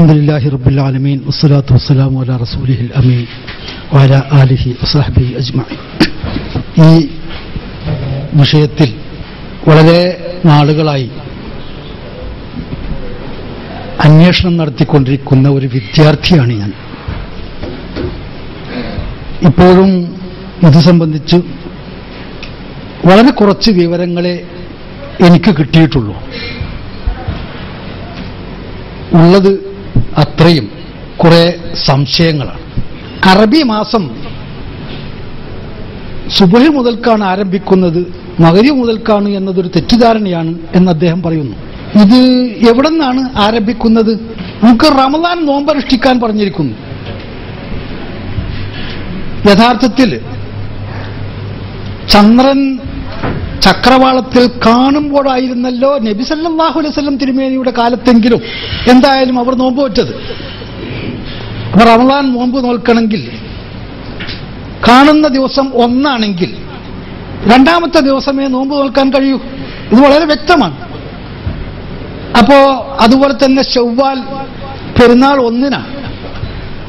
അൽഹംദുലില്ലാഹി റബ്ബിൽ ആലമീൻ വസ്സലാത്തു വസ്സലാമു അലാ റസൂലിഹിൽ അമീൻ വഅലാ ആലിഹി വസഹ്ബിഹി അജ്മഈൻ. ഈ വിഷയത്തിൽ വളരെ നാളുകളായി അന്വേഷണം നടത്തിക്കൊണ്ടിരിക്കുന്ന ഒരു വിദ്യാർത്ഥിയാണ് ഞാൻ. ഇപ്പോഴും ഇത് സംബന്ധിച്ച് വളരെ കുറച്ച് വിവരങ്ങളെ എനിക്ക് കിട്ടിയിട്ടുള്ളൂ. ഉള്ളത് അത്രയും കുറെ സംശയങ്ങളാണ്. അറബി മാസം സുബഹി മുതൽക്കാണ് ആരംഭിക്കുന്നത്, മഗ്‌രിബ് മുതൽക്കാണ് എന്നതൊരു തെറ്റിദ്ധാരണയാണ് എന്ന് അദ്ദേഹം പറയുന്നു. ഇത് എവിടെ നിന്നാണ് ആരംഭിക്കുന്നത്? നമുക്ക് റമദാൻ നോമ്പനുഷ്ഠിക്കാൻ പറഞ്ഞിരിക്കുന്നു. യഥാർത്ഥത്തിൽ ചന്ദ്രൻ ചക്രവാളത്തിൽ കാണുമ്പോഴായിരുന്നല്ലോ നബി സല്ലല്ലാഹു അലൈഹി വസല്ലം തിരുമേനിയുടെ കാലത്തെങ്കിലും എന്തായാലും അവർ നോമ്പ് വെച്ചത്. അപ്പൊ റമദാൻ നോമ്പ് നോൽക്കണമെങ്കിൽ കാണുന്ന ദിവസം ഒന്നാണെങ്കിൽ രണ്ടാമത്തെ ദിവസമേ നോമ്പ് നോൽക്കാൻ കഴിയൂ. ഇത് വളരെ വ്യക്തമാണ്. അപ്പോ അതുപോലെ തന്നെ ശവ്വാൽ പെരുന്നാൾ ഒന്നിനാണ്.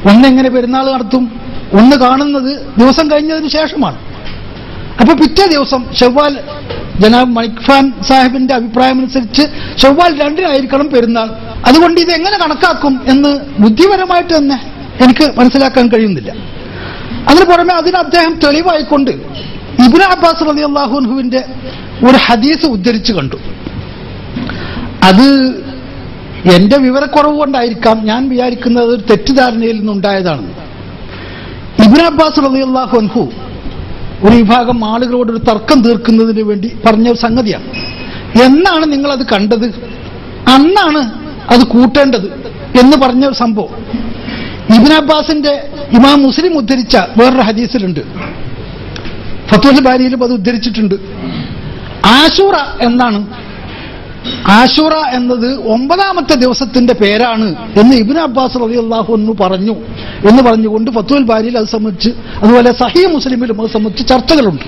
ഒന്നെങ്ങനെ പെരുന്നാൾ നടത്തും? ഒന്ന് കാണുന്നത് ദിവസം കഴിഞ്ഞതിന് ശേഷമാണ്. അപ്പൊ പിറ്റേ ദിവസം ശവ്വാൽ, ജനാബ് മലിക് ഖാൻ സാഹിബിന്റെ അഭിപ്രായമനുസരിച്ച് ശവ്വാൽ 2-നായിരിക്കണം പെരുന്നാൾ. അതുകൊണ്ട് ഇത് എങ്ങനെ കണക്കാക്കും എന്ന് ബുദ്ധിപരമായിട്ട് തന്നെ എനിക്ക് മനസ്സിലാക്കാൻ കഴിയുന്നില്ല. അതിന് പുറമെ അതിന് അദ്ദേഹം തെളിവായിക്കൊണ്ട് ഇബ്നു അബ്ബാസ് റളിയല്ലാഹു അൻഹുവിന്റെ ഒരു ഹദീസ് ഉദ്ധരിച്ചു കണ്ടു. അത് എന്റെ വിവരക്കുറവ് കൊണ്ടായിരിക്കാം, ഞാൻ വിചാരിക്കുന്നത് ഒരു തെറ്റിദ്ധാരണയിൽ നിന്നുണ്ടായതാണെന്ന്. ഇബ്നു അബ്ബാസ് റളിയല്ലാഹു അൻഹു ഒരു വിഭാഗം ആളുകളോട് ഒരു തർക്കം തീർക്കുന്നതിന് വേണ്ടി പറഞ്ഞ ഒരു സംഗതിയാണ്. എന്നാണ് നിങ്ങളത് കണ്ടത്? അന്നാണ് അത് കൂട്ടേണ്ടത് എന്ന് പറഞ്ഞ ഒരു സംഭവം ഇബ്നു അബ്ബാസിന്റെ ഇമാം മുസ്ലിം ഉദ്ധരിച്ച വേറൊരു ഹദീസിലുണ്ട്. ഫത്വൽ ബാരിയിലും അത് ഉദ്ധരിച്ചിട്ടുണ്ട്. ആശൂറ എന്നാണ്. ആശൂറ എന്നത് 9ാമത്തെ ദിവസത്തിന്റെ പേരാണ് എന്ന് ഇബ്നു അബ്ബാസ് റളിയല്ലാഹു അൻഹു പറഞ്ഞു എന്ന് പറഞ്ഞുകൊണ്ട് ഫത്വൽ ബാരിയിൽ അത് സംബന്ധിച്ച്, അതുപോലെ സഹീഹ് മുസ്ലിമിലും അത് സംബന്ധിച്ച് ചർച്ചകളുണ്ട്.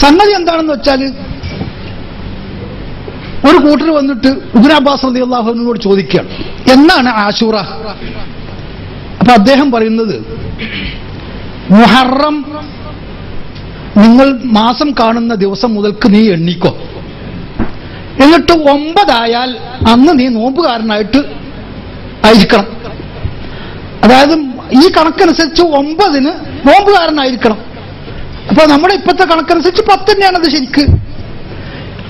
സംഗതി എന്താണെന്ന് വെച്ചാൽ, ഒരു കൂട്ടർ വന്നിട്ട് ഇബ്നു അബ്ബാസ് റളിയല്ലാഹു അൻഹുവോട് ചോദിക്കുകയാണ്, എന്നാണ് ആശൂറ? അപ്പൊ അദ്ദേഹം പറയുന്നത്, മുഹറം നിങ്ങൾ മാസം കാണുന്ന ദിവസം മുതൽക്ക് നീ എണ്ണിക്കോ, എന്നിട്ട് 9 അന്ന് നീ നോമ്പുകാരനായിട്ട് ആയിരിക്കണം. അതായത് ഈ കണക്കനുസരിച്ച് 9 നോമ്പുകാരനായിരിക്കണം. അപ്പൊ നമ്മുടെ ഇപ്പോഴത്തെ കണക്കനുസരിച്ച് 10 തന്നെയാണ് അത് ശരിക്ക്.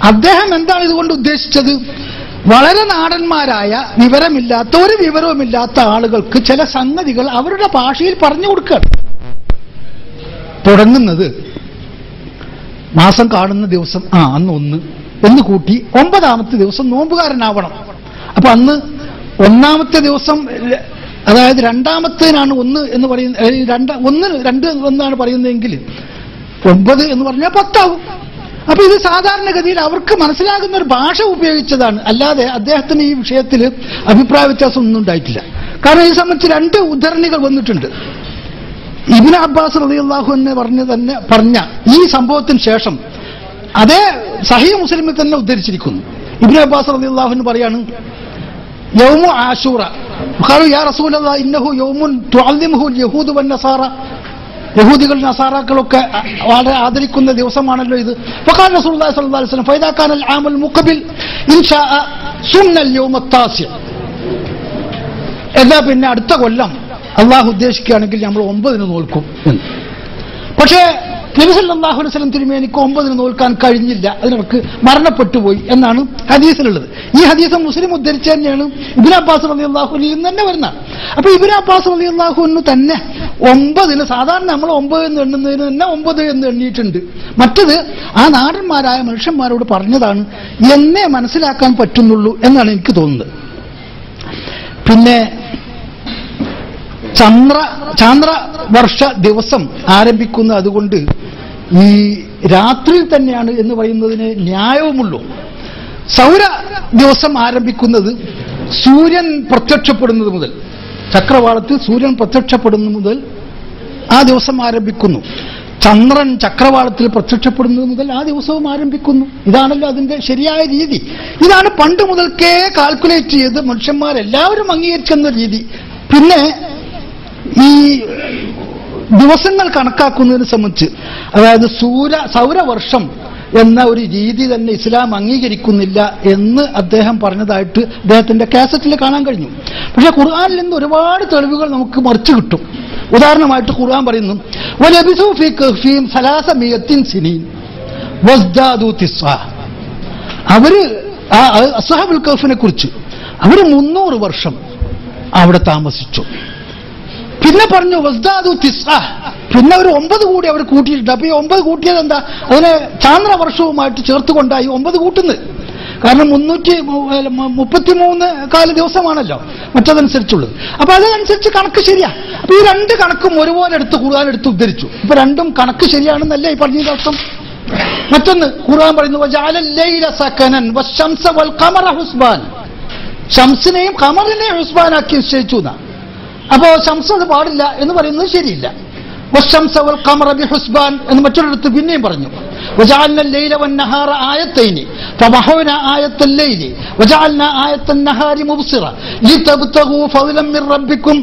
അദ്ദേഹം എന്താണ് ഇതുകൊണ്ട് ഉദ്ദേശിച്ചത്? വളരെ നാടന്മാരായ വിവരമില്ലാത്ത, ഒരു വിവരവുമില്ലാത്ത ആളുകൾക്ക് ചില സംഗതികൾ അവരുടെ ഭാഷയിൽ പറഞ്ഞു കൊടുക്കുകയാണ്. തുടങ്ങുന്നത് മാസം കാണുന്ന ദിവസം അന്ന് 1 എന്ന് കൂട്ടി 9ാമത്തെ ദിവസം നോമ്പുകാരനാവണം. അപ്പൊ അന്ന് 1ാമത്തെ ദിവസം, അതായത് 2ാമത്തേനാണ് 1 എന്ന് പറയുന്നത്, 2 എന്നാണ് പറയുന്നതെങ്കിൽ 9 എന്ന് പറഞ്ഞാൽ 10 ആവും. അപ്പൊ ഇത് സാധാരണഗതിയിൽ അവർക്ക് മനസ്സിലാകുന്ന ഒരു ഭാഷ ഉപയോഗിച്ചതാണ്, അല്ലാതെ അദ്ദേഹത്തിന് ഈ വിഷയത്തിൽ അഭിപ്രായ വ്യത്യാസം ഒന്നും ഉണ്ടായിട്ടില്ല. കാരണം ഈ സംബന്ധിച്ച് 2 ഉദ്ധരണികൾ വന്നിട്ടുണ്ട്. ഇബ്നു അബ്ബാസ് റളിയല്ലാഹു അൻഹു പറഞ്ഞ ഈ സംഭവത്തിന് ശേഷം അതേ സഹീഹ് മുസ്ലിമിൽ തന്നെ ഉദ്ധരിച്ചിരിക്കുന്നു. ഇബ്നു അബ്ബാസ് റളിയല്ലാഹു അൻഹു പറയാണ്, യൗമു ആശൂറ ഖാലു യാ റസൂലല്ലാഹ് ഇന്നഹു യൗമുൻ തുഅല്ലിമുഹു യഹൂദു വന്നസാറ, യഹൂദികൾ നസാറാക്കളൊക്കെ വളരെ ആദരിക്കുന്ന ദിവസമാണല്ലോ ഇത്. ഫഖാല റസൂലുള്ളാഹി സ്വല്ലല്ലാഹു അലൈഹി വസല്ലം ഫൈദാ കാനൽ ആമുൽ മുഖബിൽ ഇൻഷാഅ സുന്നൽ യൗമ താസി, എന്നാ പിന്നെ അടുത്ത കൊല്ലം അള്ളാഹു ഉദ്ദേശിക്കുകയാണെങ്കിൽ നമ്മൾ 9 നോൽക്കും എന്ന്. പക്ഷേ നബി സല്ലല്ലാഹു അലൈഹി വസല്ലം തിരുമേനിക്ക് 9 നോൽക്കാൻ കഴിഞ്ഞില്ല, അതിനിടക്ക് മരണപ്പെട്ടുപോയി എന്നാണ് ഹദീസിലുള്ളത്. ഈ ഹദീസ് മുസ്ലിം ഉദ്ധരിച്ചു തന്നെയാണ് ഇബ്നു അബ്ബാസ് റളിയല്ലാഹു അൻഹു തന്നെ വരുന്നത്. അപ്പൊ ഇബ്നു അബ്ബാസ് റളിയല്ലാഹു അൻഹു തന്നെ 9, സാധാരണ നമ്മൾ 9 എന്ന് എണ്ണുന്നതിന് തന്നെ 9 എന്ന് എണ്ണിയിട്ടുണ്ട്. മറ്റത് ആ നാടന്മാരായ മനുഷ്യന്മാരോട് പറഞ്ഞതാണ് എന്നേ മനസ്സിലാക്കാൻ പറ്റുന്നുള്ളൂ എന്നാണ് എനിക്ക് തോന്നുന്നത്. പിന്നെ ചാന്ദ്രവർഷ ദിവസം ആരംഭിക്കുന്ന, അതുകൊണ്ട് ഈ രാത്രിയിൽ തന്നെയാണ് എന്ന് പറയുന്നതിന് ന്യായവുമുള്ളൂ. സൗര ദിവസം ആരംഭിക്കുന്നത് സൂര്യൻ പ്രത്യക്ഷപ്പെടുന്നത് മുതൽ, ചക്രവാളത്തിൽ സൂര്യൻ പ്രത്യക്ഷപ്പെടുന്നത് മുതൽ ആ ദിവസം ആരംഭിക്കുന്നു. ചന്ദ്രൻ ചക്രവാളത്തിൽ പ്രത്യക്ഷപ്പെടുന്നത് മുതൽ ആ ദിവസവും ആരംഭിക്കുന്നു. ഇതാണല്ലോ അതിന്റെ ശരിയായ രീതി. ഇതാണ് പണ്ട് മുതൽക്കേ കാൽക്കുലേറ്റ് ചെയ്ത് മനുഷ്യന്മാരെല്ലാവരും അംഗീകരിക്കുന്ന രീതി. പിന്നെ ഈ ദിവസങ്ങൾ കണക്കാക്കുന്നതിനെ സംബന്ധിച്ച്, അതായത് സൗരവർഷം എന്ന ഒരു രീതി തന്നെ ഇസ്ലാം അംഗീകരിക്കുന്നില്ല എന്ന് അദ്ദേഹം പറഞ്ഞതായിട്ട് അദ്ദേഹത്തിന്റെ കാസറ്റിൽ കാണാൻ കഴിഞ്ഞു. പക്ഷെ ഖുർആനിൽ നിന്ന് ഒരുപാട് തെളിവുകൾ നമുക്ക് മറിച്ചു കിട്ടും. ഉദാഹരണമായിട്ട് ഖുർആൻ പറയുന്നു, വലബിസു ഫീ കഹ്ഫിഹിം സലാസമിയത്തിൻ സിനീൻ വസ്ദാദു തിസ്ആ. അവര് അസ്ഹാബുൽ കഹ്ഫിനെ കുറിച്ച് അവര് 300 വർഷം അവിടെ താമസിച്ചു. പിന്നെ പറഞ്ഞു വസ്ദാദു തിസ്ആ, പിന്നെ ഒരു 9 കൂടി അവർ കൂട്ടിയിട്ടുണ്ട്. അപ്പൊ ഈ 9 കൂട്ടിയത് എന്താ? അതിനെ ചാന്ദ്രവർഷവുമായിട്ട് ചേർത്തുകൊണ്ടായി 9 കൂട്ടുന്നത്. കാരണം 333 കാല ദിവസമാണല്ലോ മറ്റതനുസരിച്ചുള്ളത്. അപ്പൊ അതനുസരിച്ച് കണക്ക് ശരിയാ. അപ്പൊ ഈ 2 കണക്കും ഒരുപോലെ എടുത്ത് ഖുർആൻ എടുത്ത് ഉദ്ധരിച്ചു. ഇപ്പൊ രണ്ടും കണക്ക് ശരിയാണെന്നല്ലേ ഈ പറഞ്ഞതിന്റെ അർത്ഥം. മറ്റൊന്ന് ഖുർആൻ പറയുന്നു, വജഅലൽ ലൈല സകനൻ വശംസ വൽ ഖമറ ഹുസ്ബാൻ. ശംസിനെയും ഖമറിനെയും ഹുസ്ബാനാക്കി നിശ്ചയിച്ചു എന്നാ. അപ്പോ ശംസ് അത് പാടില്ല എന്ന് പറയുന്നത് ശരിയില്ല. വശംസ വൽ ഖമറ ബിഹുസ്ബാൻ എന്ന് മറ്റൊരിടത്ത് പിന്നെയും പറഞ്ഞു. വജഅൽന ലൈല വന്നഹാറ ആയത്തൈനി ഫമഹൗന ആയത്തൽ ലൈലി വജഅൽന ആയത്തൻ നഹാരി മുബ്സിറ ലിതബ്തഗൂ ഫളൻ മിർ റബ്ബിക്കും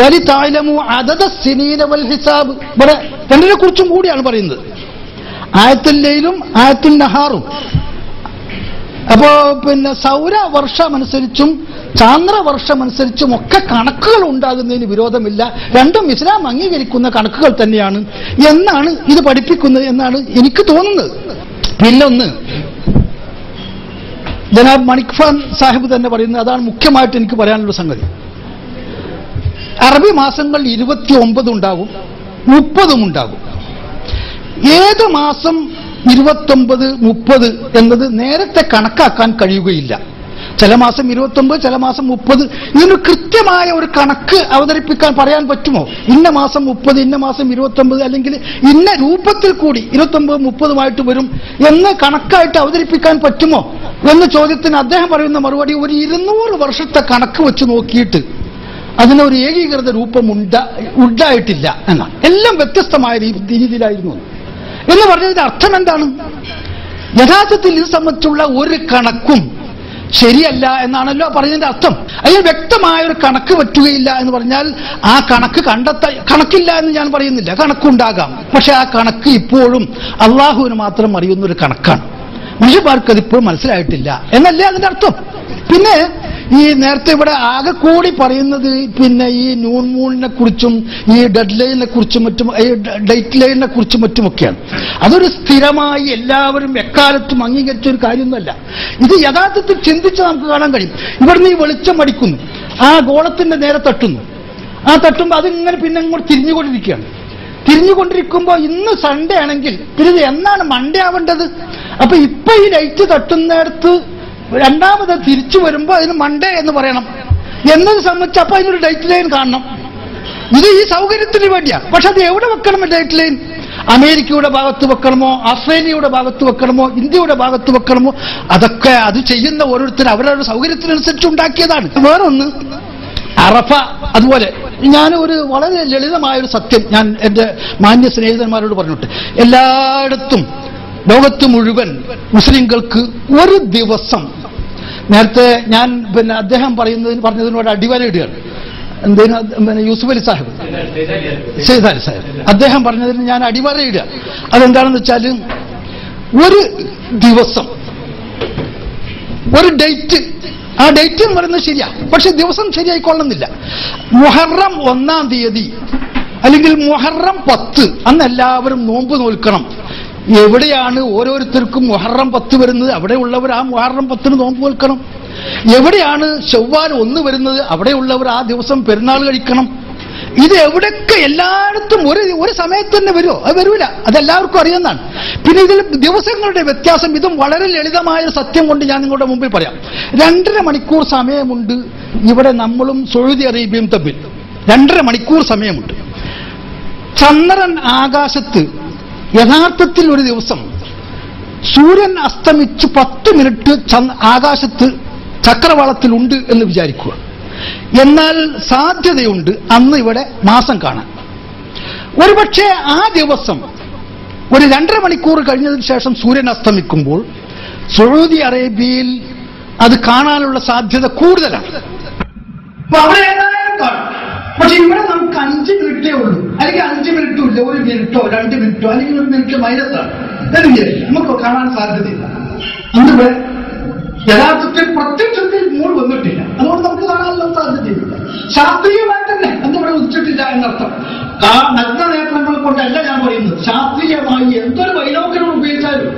വലിതഅലമു അദദസ് സിനീന വൽ ഹിസാബ്. ഇവിടെ രണ്ടിനെ കുറിച്ചും കൂടിയാണ് പറയുന്നത്, ആയത്തുൽ ലൈലും ആയത്തുൽ നഹാറും. അപ്പോ പിന്നെ സൗരവർഷമനുസരിച്ചും ചാന്ദ്രവർഷമനുസരിച്ചും ഒക്കെ കണക്കുകൾ ഉണ്ടാകുന്നതിന് വിരോധമില്ല. രണ്ടും ഇസ്ലാം അംഗീകരിക്കുന്ന കണക്കുകൾ തന്നെയാണ് എന്നാണ് ഇത് പഠിപ്പിക്കുന്നത് എന്നാണ് എനിക്ക് തോന്നുന്നത്. പിന്നൊന്ന് ജനാബ് മണിക് ഖാൻ സാഹിബ് തന്നെ പറയുന്നത്, അതാണ് മുഖ്യമായിട്ട് എനിക്ക് പറയാനുള്ള സംഗതി. അറബി മാസങ്ങൾ 29 ഉണ്ടാകും, 30 ഉണ്ടാകും. ഏത് മാസം 29, 30 എന്നത് നേരത്തെ കണക്കാക്കാൻ കഴിയുകയില്ല. ചില മാസം 29, ചില മാസം 30. ഇതിനൊരു കൃത്യമായ ഒരു കണക്ക് അവതരിപ്പിക്കാൻ പറയാൻ പറ്റുമോ? ഇന്ന മാസം 30, ഇന്ന മാസം 29, അല്ലെങ്കിൽ ഇന്ന രൂപത്തിൽ കൂടി 29, 30 വരും എന്ന് കണക്കായിട്ട് അവതരിപ്പിക്കാൻ പറ്റുമോ എന്ന ചോദ്യത്തിന് അദ്ദേഹം പറയുന്ന മറുപടി, ഒരു 200 വർഷത്തെ കണക്ക് വെച്ച് നോക്കിയിട്ട് അതിനൊരു ഏകീകൃത രൂപം ഉണ്ടായിട്ടില്ല എന്നാണ്. എല്ലാം വ്യത്യസ്തമായ രീതിയിലായിരുന്നു എന്ന് പറഞ്ഞതിന്റെ അർത്ഥം എന്താണ്? യഥാർത്ഥത്തിൽ ഇത് സംബന്ധിച്ചുള്ള ഒരു കണക്കും ശരിയല്ല എന്നാണല്ലോ പറഞ്ഞതിന്റെ അർത്ഥം. അതിൽ വ്യക്തമായ ഒരു കണക്ക് പറ്റുകയില്ല എന്ന് പറഞ്ഞാൽ ആ കണക്ക് കണക്കില്ല എന്ന് ഞാൻ പറയുന്നില്ല, കണക്കുണ്ടാകാം. പക്ഷെ ആ കണക്ക് ഇപ്പോഴും അള്ളാഹുവിന് മാത്രം അറിയുന്ന ഒരു കണക്കാണ്. മനുഷ്യന്മാർക്ക് അതിപ്പോഴും മനസ്സിലായിട്ടില്ല എന്നല്ലേ അതിന്റെ അർത്ഥം. പിന്നെ ഈ നേരത്തെ ഇവിടെ ആകെ കൂടി പറയുന്നത് പിന്നെ ഈ ന്യൂൺ മൂണിനെ കുറിച്ചും ഈ ഡെഡ് ലൈനിനെ കുറിച്ചും മറ്റും ഈ ഡേറ്റ് ലൈനിനെ കുറിച്ചും മറ്റുമൊക്കെയാണ്. അതൊരു സ്ഥിരമായി എല്ലാവരും എക്കാലത്തും അംഗീകരിച്ച ഒരു കാര്യമൊന്നുമല്ല. ഇത് യഥാർത്ഥത്തിൽ ചിന്തിച്ച് നമുക്ക് കാണാൻ കഴിയും. ഇവിടുന്ന് ഈ വെളിച്ചം അടിക്കുന്നു, ആ ഗോളത്തിന്റെ നേരെ തട്ടുന്നു, ആ തട്ടുമ്പോൾ അതിങ്ങനെ പിന്നെ ഇങ്ങോട്ട് തിരിഞ്ഞുകൊണ്ടിരിക്കുകയാണ്. തിരിഞ്ഞുകൊണ്ടിരിക്കുമ്പോൾ ഇന്ന് സൺഡേ ആണെങ്കിൽ പിന്നെ എന്നാണ് മൺഡേ ആവേണ്ടത്? അപ്പൊ ഇപ്പൊ ഈ ലൈറ്റ് തട്ടുന്നിടത്ത് രണ്ടാമത് തിരിച്ചു വരുമ്പോൾ അതിന് മൺഡേ എന്ന് പറയണം എന്നത് സംബന്ധിച്ച് അപ്പൊ അതിനൊരു ഡേറ്റ് ലൈൻ കാണണം. ഇത് ഈ സൗകര്യത്തിന് വേണ്ടിയാ. പക്ഷെ അത് എവിടെ വെക്കണം ഡേറ്റ് ലൈൻ? അമേരിക്കയുടെ ഭാഗത്ത് വെക്കണമോ, ഓസ്ട്രേലിയയുടെ ഭാഗത്ത് വെക്കണമോ, ഇന്ത്യയുടെ ഭാഗത്ത് വെക്കണമോ? അതൊക്കെ അത് ചെയ്യുന്ന ഓരോരുത്തരും അവരവരുടെ സൗകര്യത്തിനനുസരിച്ച് ഉണ്ടാക്കിയതാണ്. വേറൊന്ന് അറഫ. അതുപോലെ ഞാൻ ഒരു വളരെ ലളിതമായൊരു സത്യം ഞാൻ എന്റെ മാന്യ സ്നേഹിതന്മാരോട് പറഞ്ഞിട്ട്, എല്ലായിടത്തും ലോകത്ത് മുഴുവൻ മുസ്ലിങ്ങൾക്ക് ഒരു ദിവസം, നേരത്തെ ഞാൻ പിന്നെ അദ്ദേഹം പറഞ്ഞതിനോട് അടിവരയിടുകയാണ്. എന്തേലും യൂസുഫ് അലി സാഹിബ്, സെയ്ദ് അലി സാഹിബ് അദ്ദേഹം പറഞ്ഞതിന് ഞാൻ അടിവരയിടുക. അതെന്താണെന്ന് വെച്ചാൽ, ഒരു ദിവസം ഒരു ഡേറ്റ്, ആ ഡേറ്റ് എന്ന് പറയുന്നത് ശരിയാ, പക്ഷെ ദിവസം ശരിയായിക്കൊള്ളുന്നില്ല. മുഹറം 1-ാം തീയതി അല്ലെങ്കിൽ മുഹറം 10 അന്ന് എല്ലാവരും നോമ്പ് നോൽക്കണം. എവിടെയാണ് ഓരോരുത്തർക്കും മുഹറം 10 വരുന്നത്? അവിടെയുള്ളവർ ആ മുഹറം 10 നോമ്പ് നോൽക്കണം. എവിടെയാണ് ശവ്വാൽ 1 വരുന്നത്? അവിടെയുള്ളവർ ആ ദിവസം പെരുന്നാൾ കഴിക്കണം. ഇത് എവിടെയൊക്കെ എല്ലായിടത്തും ഒരു സമയത്ത് തന്നെ വരുമോ? അത് വരൂല. അതെല്ലാവർക്കും അറിയുന്നതാണ്. പിന്നെ ഇതിൽ ദിവസങ്ങളുടെ വ്യത്യാസം, ഇതും വളരെ ലളിതമായ സത്യം കൊണ്ട് ഞാൻ നിങ്ങളുടെ മുമ്പിൽ പറയാം. 2.5 മണിക്കൂർ സമയമുണ്ട് ഇവിടെ നമ്മളും സൗദി അറേബ്യയും തമ്മിൽ. 2.5 മണിക്കൂർ സമയമുണ്ട്. ചന്ദ്രൻ ആകാശത്ത് യഥാർത്ഥത്തിൽ ഒരു ദിവസം സൂര്യൻ അസ്തമിച്ച് 10 മിനിറ്റ് ആകാശത്ത് ചക്രവാളത്തിലുണ്ട് എന്ന് വിചാരിക്കുക. എന്നാൽ സാധ്യതയുണ്ട് അന്ന് ഇവിടെ മാസം കാണാൻ. ഒരുപക്ഷെ ആ ദിവസം ഒരു 2.5 മണിക്കൂർ കഴിഞ്ഞതിന് ശേഷം സൂര്യൻ അസ്തമിക്കുമ്പോൾ സൗദി അറേബ്യയിൽ അത് കാണാനുള്ള സാധ്യത കൂടുതലാണ്. അപ്പൊ അവിടെ ഏതായാലും കാണും. പക്ഷെ ഇവിടെ നമുക്ക് 5 മിനിറ്റേ ഉള്ളൂ, അല്ലെങ്കിൽ 5 മിനിറ്റും ഇല്ല, 1 മിനിറ്റോ 2 മിനിറ്റോ അല്ലെങ്കിൽ 1 മിനിറ്റ് മൈനസാണ് എന്ന് വിചാരിക്കും, നമുക്ക് കാണാൻ സാധ്യതയില്ല. അന്നിവിടെ യഥാർത്ഥത്തിൽ പ്രത്യക്ഷത്തിൽ മൂഡ് വന്നിട്ടില്ല, അതുകൊണ്ട് നമുക്ക് കാണാനുള്ള സാധ്യതയില്ല. ശാസ്ത്രീയമായി തന്നെ അന്നിവിടെ ഉദിച്ചിട്ടില്ല എന്നർത്ഥം. നഗ്ന നേത്രങ്ങളെ കൊണ്ടല്ല ഞാൻ പറയുന്നത്, ശാസ്ത്രീയമായി എന്തൊരു ബൈനോക്കുലർ ഉപയോഗിച്ചാലും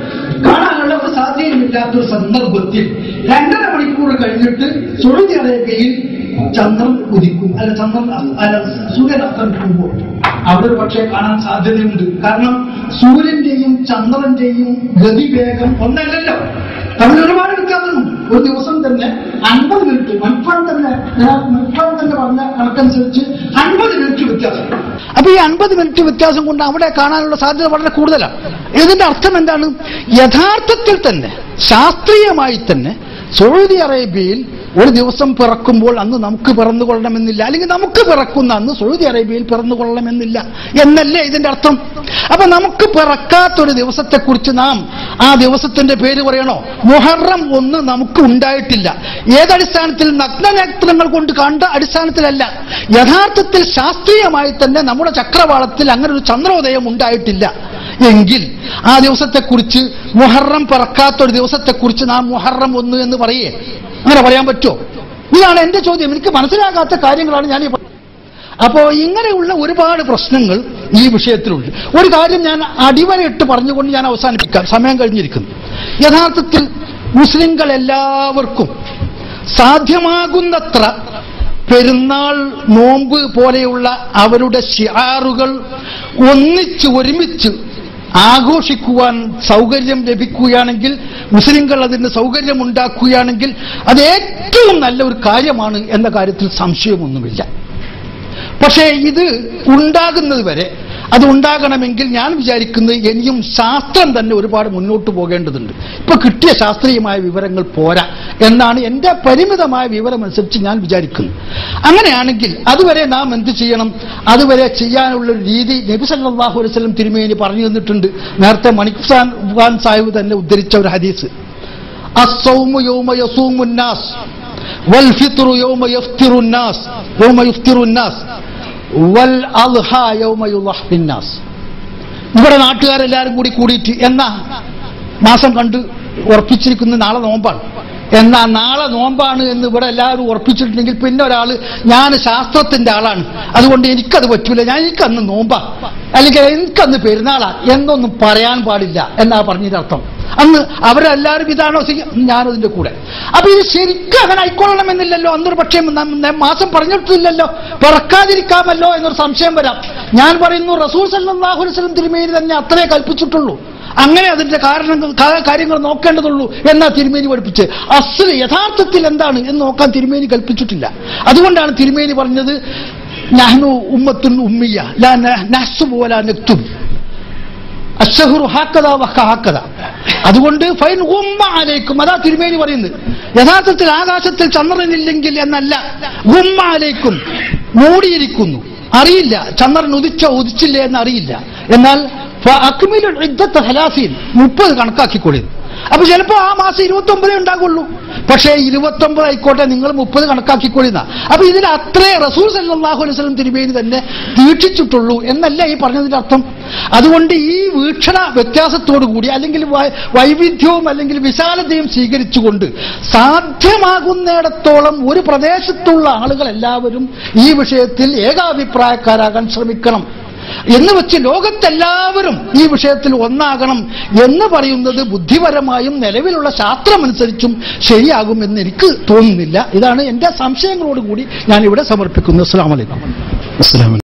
കാണാനുള്ള ഒരു സാധ്യതയില്ലാത്തൊരു സന്ദർഭത്തിൽ 2.5 മണിക്കൂർ കഴിഞ്ഞിട്ട് സൗദി അറേബ്യയിൽ ചന്ദ്രൻ ഉദിക്കും, സൂര്യൻ അസ്തമിക്കുമ്പോൾ അവിടെ ഒരു പക്ഷേ കാണാൻ സാധ്യതയുണ്ട്. കാരണം സൂര്യന്റെയും ചന്ദ്രന്റെയും ഗതിവേഗം ഒന്നല്ലല്ലോ, തമ്മിൽ ഒരുപാട് വ്യത്യാസമുണ്ട്. ഒരു ദിവസം തന്നെ 50 മിനിറ്റ്, മൽഫാൻ തന്നെ പറഞ്ഞ കണക്കനുസരിച്ച് 50 മിനിറ്റ് വ്യത്യാസം. അപ്പൊ ഈ 50 മിനിറ്റ് വ്യത്യാസം കൊണ്ട് അവിടെ കാണാനുള്ള സാധ്യത വളരെ കൂടുതലാണ്. ഇതിന്റെ അർത്ഥം എന്താണ്? യഥാർത്ഥത്തിൽ തന്നെ ശാസ്ത്രീയമായി തന്നെ സൗദി അറേബ്യയിൽ ഒരു ദിവസം പിറക്കുമ്പോൾ അന്ന് നമുക്ക് പിറന്നുകൊള്ളണമെന്നില്ല, അല്ലെങ്കിൽ നമുക്ക് പിറക്കുന്ന അന്ന് സൗദി അറേബ്യയിൽ പിറന്നുകൊള്ളണമെന്നില്ല എന്നല്ലേ ഇതിന്റെ അർത്ഥം. അപ്പൊ നമുക്ക് പിറക്കാത്തൊരു ദിവസത്തെക്കുറിച്ച് നാം ആ ദിവസത്തിന്റെ പേര് പറയണോ? മുഹറം 1 നമുക്ക് ഉണ്ടായിട്ടില്ല. ഏതടിസ്ഥാനത്തിൽ? നഗ്നനേത്രങ്ങൾ കൊണ്ട് കണ്ട അടിസ്ഥാനത്തിലല്ല, യഥാർത്ഥത്തിൽ ശാസ്ത്രീയമായി തന്നെ നമ്മുടെ ചക്രവാളത്തിൽ അങ്ങനെ ഒരു ചന്ദ്രോദയം ഉണ്ടായിട്ടില്ല എങ്കിൽ ആ ദിവസത്തെക്കുറിച്ച്, മുഹറം പിറക്കാത്തൊരു ദിവസത്തെക്കുറിച്ച് നാം മുഹറം 1 എന്ന് പറയേ? അങ്ങനെ പറയാൻ പറ്റുമോ? ഇതാണ് എന്റെ ചോദ്യം. എനിക്ക് മനസ്സിലാകാത്ത കാര്യങ്ങളാണ് ഞാൻ ഈ. അപ്പോ ഇങ്ങനെയുള്ള ഒരുപാട് പ്രശ്നങ്ങൾ ഈ വിഷയത്തിലുണ്ട്. ഒരു കാര്യം ഞാൻ അടിവരയിട്ട് പറഞ്ഞുകൊണ്ട് ഞാൻ അവസാനിപ്പിക്കാം, സമയം കഴിഞ്ഞിരിക്കുന്നു. യഥാർത്ഥത്തിൽ മുസ്ലിങ്ങൾ എല്ലാവർക്കും സാധ്യമാകുന്നത്ര പെരുന്നാൾ, നോമ്പ് പോലെയുള്ള അവരുടെ ശിആറുകൾ ഒരുമിച്ച് ആഘോഷിക്കുവാൻ സൗകര്യം ലഭിക്കുകയാണെങ്കിൽ, മുസ്ലിങ്ങൾ അതിന് സൗകര്യമുണ്ടാക്കുകയാണെങ്കിൽ അത് ഏറ്റവും നല്ലൊരു കാര്യമാണ് എന്ന കാര്യത്തിൽ സംശയമൊന്നുമില്ല. പക്ഷേ ഇത് ഉണ്ടാകുന്നത് വരെ, അത് ഉണ്ടാകണമെങ്കിൽ ഞാൻ വിചാരിക്കുന്നത് ഇനിയും ശാസ്ത്രം തന്നെ ഒരുപാട് മുന്നോട്ട് പോകേണ്ടതുണ്ട്. ഇപ്പൊ കിട്ടിയ ശാസ്ത്രീയമായ വിവരങ്ങൾ പോരാ എന്നാണ് എന്റെ പരിമിതമായ വിവരമനുസരിച്ച് ഞാൻ വിചാരിക്കുന്നത്. അങ്ങനെയാണെങ്കിൽ അതുവരെ നാം എന്ത് ചെയ്യണം? അതുവരെ ചെയ്യാനുള്ള രീതി നബി സല്ലല്ലാഹു അലൈഹി വസല്ലം തിരുമേനി പറഞ്ഞു തന്നിട്ടുണ്ട്. നേരത്തെ മണിക്സാൻ സാഹിബ് തന്നെ ഉദ്ധരിച്ച ഒരു ഹദീസ്, അസ്സൗമു യൗമ യസൂമുൻ നാസ് വൽ ഫിത്റു യൗമ യുഫ്തിറുൻ നാസ് വൽ അദ്ഹാ യൗമ യുളഹിൻ നാസ്. ഇവിടെ നാട്ടുകാരെല്ലാവരും കൂടിയിട്ട് എന്നാ മാസം കണ്ട് ഉറപ്പിച്ചിരിക്കുന്ന നാളെ നോമ്പാണ്, എന്നാ നാളെ നോമ്പാണ് എന്ന് ഇവിടെ എല്ലാവരും ഉറപ്പിച്ചിട്ടുണ്ടെങ്കിൽ പിന്നെ ഒരാൾ ഞാൻ ശാസ്ത്രത്തിന്റെ ആളാണ്, അതുകൊണ്ട് എനിക്കത് പറ്റൂല, എനിക്കന്ന് നോമ്പാ അല്ലെങ്കിൽ എനിക്കന്ന് പെരുന്നാളാ എന്നൊന്നും പറയാൻ പാടില്ല എന്നാ പറഞ്ഞതിനർത്ഥം. അന്ന് അവരെല്ലാവരും ഇതാണോ ഞാനതിന്റെ കൂടെ. അപ്പൊ ഇത് ശരിക്കും അങ്ങനെ ആയിക്കൊള്ളണമെന്നില്ലല്ലോ. അന്നൊരു പക്ഷേ മാസം പറഞ്ഞിട്ടില്ലല്ലോ, പിറക്കാതിരിക്കാമല്ലോ എന്നൊരു സംശയം വരാം. ഞാൻ പറയുന്നു റസൂൽ സല്ലല്ലാഹു അലൈഹി വസല്ലം തിരുമേനി തന്നെ അത്രേ കൽപ്പിച്ചിട്ടുള്ളൂ, അങ്ങനെ അതിന്റെ കാര്യങ്ങൾ നോക്കേണ്ടതുള്ളൂ എന്നാ തിരുമേനി പഠിപ്പിച്ച്. അസ്ല് യഥാർത്ഥത്തിൽ എന്താണ് എന്ന് നോക്കാൻ തിരുമേനി കൽപ്പിച്ചിട്ടില്ല. അതുകൊണ്ടാണ് തിരുമേനി പറഞ്ഞത് നഹ്നു ഉമ്മത്തുൻ ഉമ്മിയ ലാ നഹ്സുബു വലാ നക്തുബ് അശ്ശഹ്റു ഹാക്കദാ വഹാക്കദാ. അതുകൊണ്ട് ഫൈൻ ഉമ്മ അലൈക്കും, അതാ തിരുമേനി പറയുന്നത്. യഥാർത്ഥത്തിൽ ആകാശത്തിൽ ചന്ദ്രനില്ലെങ്കിൽ എന്നല്ല, ഉമ്മ അലൈക്കും, മൂടിയിരിക്കുന്നു, അറിയില്ല ചന്ദ്രൻ ഉദിച്ചില്ലേ എന്ന് അറിയില്ല. എന്നാൽ 30 കണക്കാക്കിക്കൊള്ളി. അപ്പൊ ചിലപ്പോ ആ മാസം 29 ഉണ്ടാകുള്ളൂ, പക്ഷേ 29 ആയിക്കോട്ടെ, നിങ്ങൾ 30 കണക്കാക്കിക്കൊള്ളുന്ന. അപ്പൊ ഇതിൽ അത്രേ റസൂൽ സല്ലല്ലാഹു അലൈഹി വസല്ലം തിരുമേനി തന്നെ ദീക്ഷിച്ചിട്ടുള്ളൂ എന്നല്ല ഈ പറഞ്ഞതിന്റെ അർത്ഥം. അതുകൊണ്ട് ഈ വീക്ഷണ വ്യത്യാസത്തോടുകൂടി അല്ലെങ്കിൽ വൈവിധ്യവും അല്ലെങ്കിൽ വിശാലതയും സ്വീകരിച്ചുകൊണ്ട് സാധ്യമാകുന്നിടത്തോളം ഒരു പ്രദേശത്തുള്ള ആളുകൾ എല്ലാവരും ഈ വിഷയത്തിൽ ഏകാഭിപ്രായക്കാരാകാൻ ശ്രമിക്കണം എന്ന് വെച്ച് ലോകത്തെല്ലാവരും ഈ വിഷയത്തിൽ ഒന്നാകണം എന്ന് പറയുന്നത് ബുദ്ധിപരമായും നിലവിലുള്ള ശാസ്ത്രമനുസരിച്ചും ശരിയാകും എന്ന് എനിക്ക് തോന്നുന്നില്ല. ഇതാണ് എന്റെ സംശയങ്ങളോടുകൂടി ഞാൻ ഇവിടെ സമർപ്പിക്കുന്നത്. അസ്സലാമു അലൈക്കും.